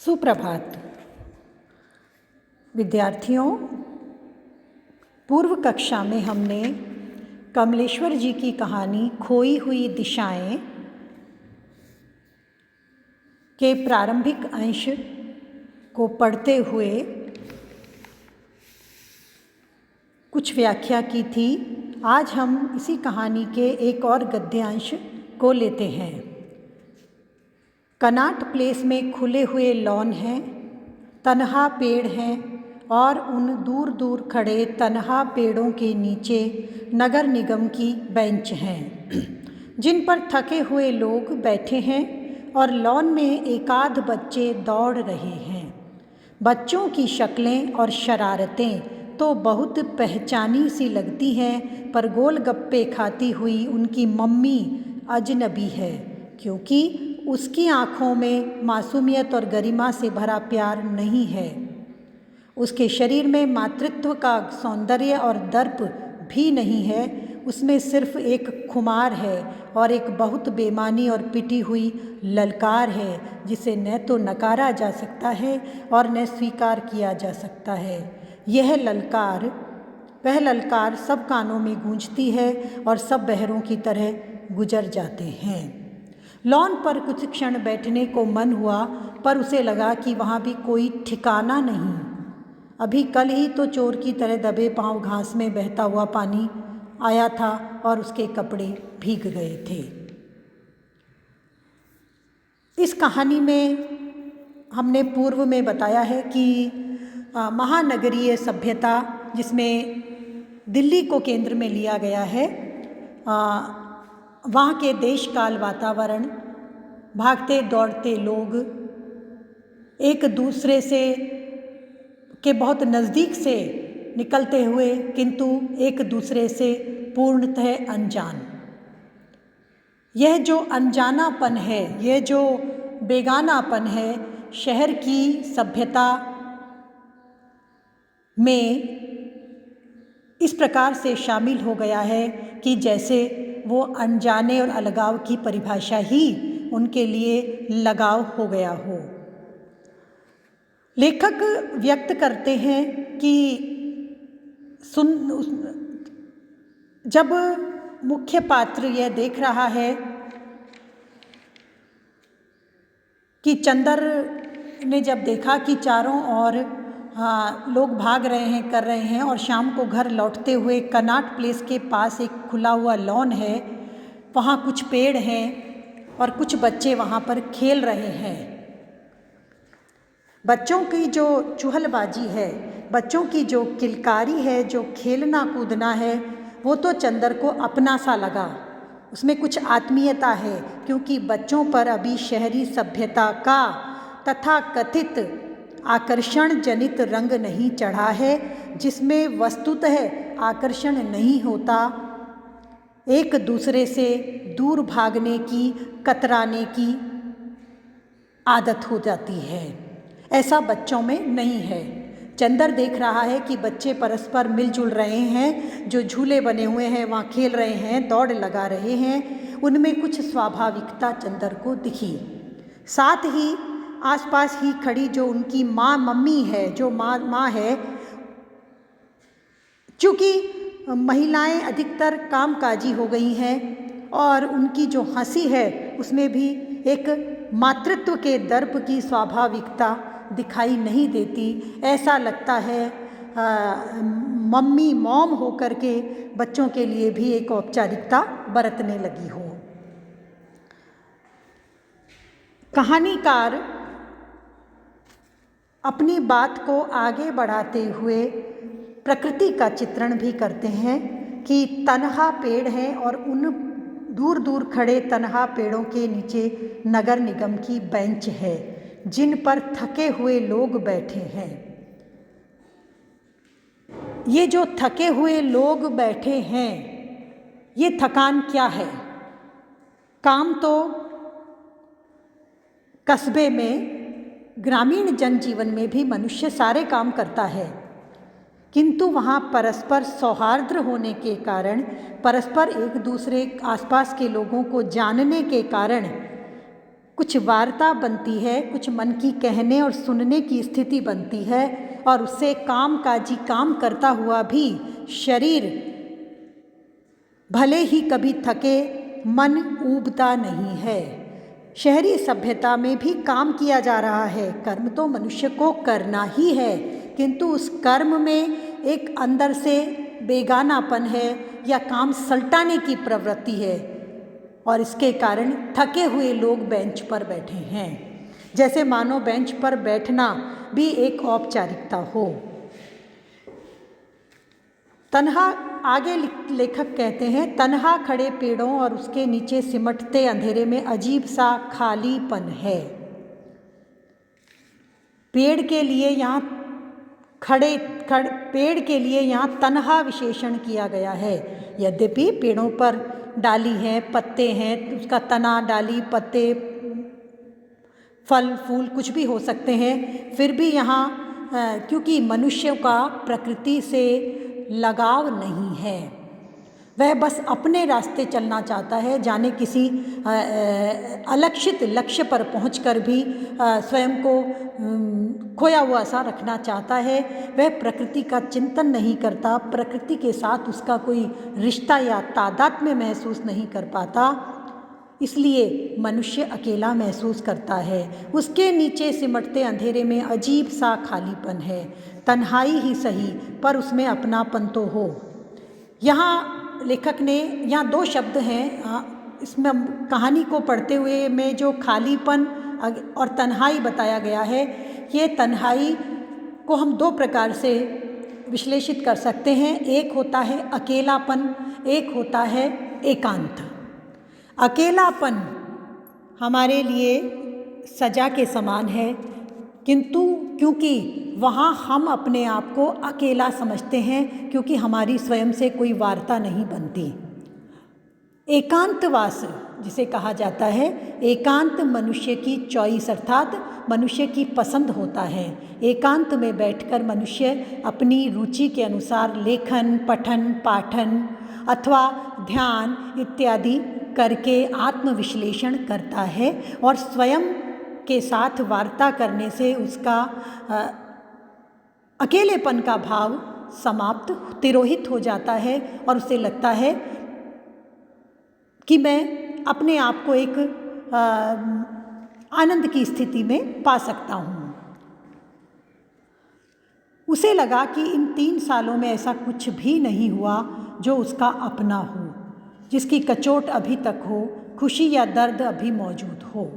सुप्रभात विद्यार्थियों। पूर्व कक्षा में हमने कमलेश्वर जी की कहानी खोई हुई दिशाएं के प्रारंभिक अंश को पढ़ते हुए कुछ व्याख्या की थी। आज हम इसी कहानी के एक और गद्यांश को लेते हैं। कनाट प्लेस में खुले हुए लॉन हैं, तन्हा पेड़ हैं और उन दूर दूर खड़े तन्हा पेड़ों के नीचे नगर निगम की बेंच हैं जिन पर थके हुए लोग बैठे हैं और लॉन में एकाध बच्चे दौड़ रहे हैं। बच्चों की शक्लें और शरारतें तो बहुत पहचानी सी लगती हैं, पर गोलगप्पे खाती हुई उनकी मम्मी अजनबी है, क्योंकि उसकी आँखों में मासूमियत और गरिमा से भरा प्यार नहीं है। उसके शरीर में मातृत्व का सौंदर्य और दर्प भी नहीं है। उसमें सिर्फ एक खुमार है और एक बहुत बेमानी और पिटी हुई ललकार है, जिसे न तो नकारा जा सकता है और न स्वीकार किया जा सकता है। वह ललकार सब कानों में गूंजती है और सब बहरों की तरह गुजर जाते हैं। लॉन पर कुछ क्षण बैठने को मन हुआ, पर उसे लगा कि वहाँ भी कोई ठिकाना नहीं। अभी कल ही तो चोर की तरह दबे पांव घास में बहता हुआ पानी आया था और उसके कपड़े भीग गए थे। इस कहानी में हमने पूर्व में बताया है कि महानगरीय सभ्यता, जिसमें दिल्ली को केंद्र में लिया गया है, वहाँ के देश काल वातावरण, भागते दौड़ते लोग, एक दूसरे से के बहुत नज़दीक से निकलते हुए किंतु एक दूसरे से पूर्णतः अनजान। यह जो अनजानापन है, यह जो बेगानापन है, शहर की सभ्यता में इस प्रकार से शामिल हो गया है कि जैसे वो अनजाने और अलगाव की परिभाषा ही उनके लिए लगाव हो गया हो। लेखक व्यक्त करते हैं कि जब मुख्य पात्र यह देख रहा है कि चंदर ने जब देखा कि चारों ओर लोग भाग रहे हैं, कर रहे हैं, और शाम को घर लौटते हुए कनाट प्लेस के पास एक खुला हुआ लॉन है, वहाँ कुछ पेड़ हैं और कुछ बच्चे वहाँ पर खेल रहे हैं। बच्चों की जो चुहलबाजी है, बच्चों की जो किलकारी है, जो खेलना कूदना है, वो तो चंदर को अपना सा लगा। उसमें कुछ आत्मीयता है, क्योंकि बच्चों पर अभी शहरी सभ्यता का तथा कथित आकर्षण जनित रंग नहीं चढ़ा है, जिसमें वस्तुतः आकर्षण नहीं होता, एक दूसरे से दूर भागने की, कतराने की आदत हो जाती है। ऐसा बच्चों में नहीं है। चंदर देख रहा है कि बच्चे परस्पर मिलजुल रहे हैं, जो झूले बने हुए हैं वहाँ खेल रहे हैं, दौड़ लगा रहे हैं। उनमें कुछ स्वाभाविकता चंदर को दिखी। साथ ही आसपास ही खड़ी जो उनकी मम्मी है, जो माँ है, चूँकि महिलाएं अधिकतर कामकाजी हो गई हैं और उनकी जो हंसी है उसमें भी एक मातृत्व के दर्प की स्वाभाविकता दिखाई नहीं देती। ऐसा लगता है मम्मी मॉम होकर के बच्चों के लिए भी एक औपचारिकता बरतने लगी हो। कहानीकार अपनी बात को आगे बढ़ाते हुए प्रकृति का चित्रण भी करते हैं कि तन्हा पेड़ हैं और उन दूर दूर खड़े तन्हा पेड़ों के नीचे नगर निगम की बेंच है, जिन पर थके हुए लोग बैठे हैं। ये जो थके हुए लोग बैठे हैं, ये थकान क्या है? काम तो कस्बे में, ग्रामीण जनजीवन में भी मनुष्य सारे काम करता है, किंतु वहाँ परस्पर सौहार्द होने के कारण, परस्पर एक दूसरे आसपास के लोगों को जानने के कारण कुछ वार्ता बनती है, कुछ मन की कहने और सुनने की स्थिति बनती है, और उससे कामकाजी काम करता हुआ भी शरीर भले ही कभी थके, मन ऊबता नहीं है। शहरी सभ्यता में भी काम किया जा रहा है, कर्म तो मनुष्य को करना ही है, किंतु उस कर्म में एक अंदर से बेगानापन है या काम सलटाने की प्रवृत्ति है, और इसके कारण थके हुए लोग बेंच पर बैठे हैं, जैसे मानो बेंच पर बैठना भी एक औपचारिकता हो। तन्हा, आगे लेखक कहते हैं, तन्हा खड़े पेड़ों और उसके नीचे सिमटते अंधेरे में अजीब सा खालीपन है। पेड़ के लिए यहाँ पेड़ के लिए यहाँ तन्हा विशेषण किया गया है। यद्यपि पेड़ों पर डाली है, पत्ते हैं, उसका तना, डाली, पत्ते, फल फूल कुछ भी हो सकते हैं, फिर भी यहाँ क्योंकि मनुष्य का प्रकृति से लगाव नहीं है, वह बस अपने रास्ते चलना चाहता है, जाने किसी अलक्षित लक्ष्य पर पहुंचकर भी स्वयं को खोया हुआ सा रखना चाहता है। वह प्रकृति का चिंतन नहीं करता, प्रकृति के साथ उसका कोई रिश्ता या तादात्म्य महसूस नहीं कर पाता, इसलिए मनुष्य अकेला महसूस करता है। उसके नीचे सिमटते अंधेरे में अजीब सा खालीपन है, तन्हाई ही सही पर उसमें अपनापन तो हो। यहाँ लेखक ने, यहाँ दो शब्द हैं इसमें कहानी को पढ़ते हुए में, जो खालीपन और तन्हाई बताया गया है, ये तन्हाई को हम दो प्रकार से विश्लेषित कर सकते हैं। एक होता है अकेलापन, एक होता है एकांत। अकेलापन हमारे लिए सजा के समान है, किंतु क्योंकि वहाँ हम अपने आप को अकेला समझते हैं, क्योंकि हमारी स्वयं से कोई वार्ता नहीं बनती। एकांतवास जिसे कहा जाता है, एकांत मनुष्य की चॉइस अर्थात मनुष्य की पसंद होता है। एकांत में बैठकर मनुष्य अपनी रुचि के अनुसार लेखन, पठन, पाठन अथवा ध्यान इत्यादि करके आत्मविश्लेषण करता है, और स्वयं के साथ वार्ता करने से उसका अकेलेपन का भाव समाप्त, तिरोहित हो जाता है, और उसे लगता है कि मैं अपने आप को एक आनंद की स्थिति में पा सकता हूँ। उसे लगा कि इन 3 सालों में ऐसा कुछ भी नहीं हुआ जो उसका अपना हो, जिसकी कचोट अभी तक हो, खुशी या दर्द अभी मौजूद हो,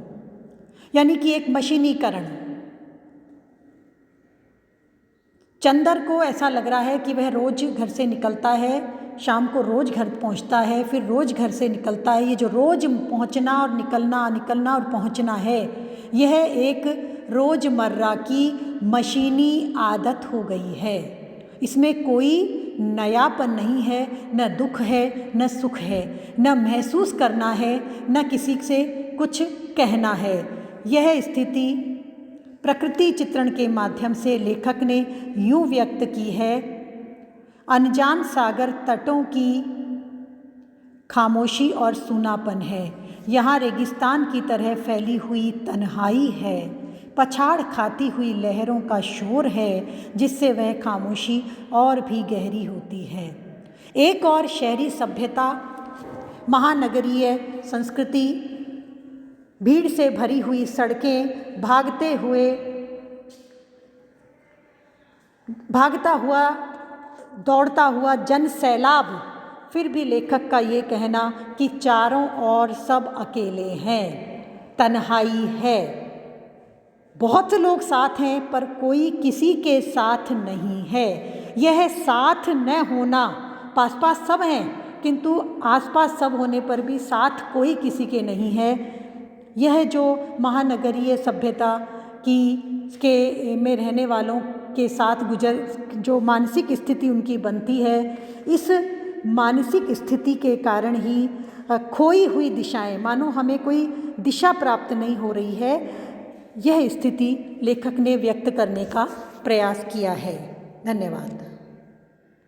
यानी कि एक मशीनीकरण। चंदर को ऐसा लग रहा है कि वह रोज घर से निकलता है, शाम को रोज घर पहुंचता है, फिर रोज घर से निकलता है। ये जो रोज पहुंचना और निकलना, निकलना और पहुंचना है, यह एक रोजमर्रा की मशीनी आदत हो गई है। इसमें कोई नयापन नहीं है, न दुख है, न सुख है, न महसूस करना है, न किसी से कुछ कहना है। यह स्थिति प्रकृति चित्रण के माध्यम से लेखक ने यूं व्यक्त की है, अनजान सागर तटों की खामोशी और सूनापन है। यहाँ रेगिस्तान की तरह फैली हुई तन्हाई है, पछाड़ खाती हुई लहरों का शोर है, जिससे वह खामोशी और भी गहरी होती है। एक और शहरी सभ्यता, महानगरीय संस्कृति, भीड़ से भरी हुई सड़कें, भागता हुआ दौड़ता हुआ जन सैलाब, फिर भी लेखक का ये कहना कि चारों ओर सब अकेले हैं, तन्हाई है। बहुत से लोग साथ हैं पर कोई किसी के साथ नहीं है। यह साथ न होना, पास पास सब हैं किंतु आसपास सब होने पर भी साथ कोई किसी के नहीं है, यह जो महानगरीय सभ्यता के में रहने वालों के साथ जो मानसिक स्थिति उनकी बनती है, इस मानसिक स्थिति के कारण ही खोई हुई दिशाएं, मानो हमें कोई दिशा प्राप्त नहीं हो रही है, यह स्थिति लेखक ने व्यक्त करने का प्रयास किया है। धन्यवाद।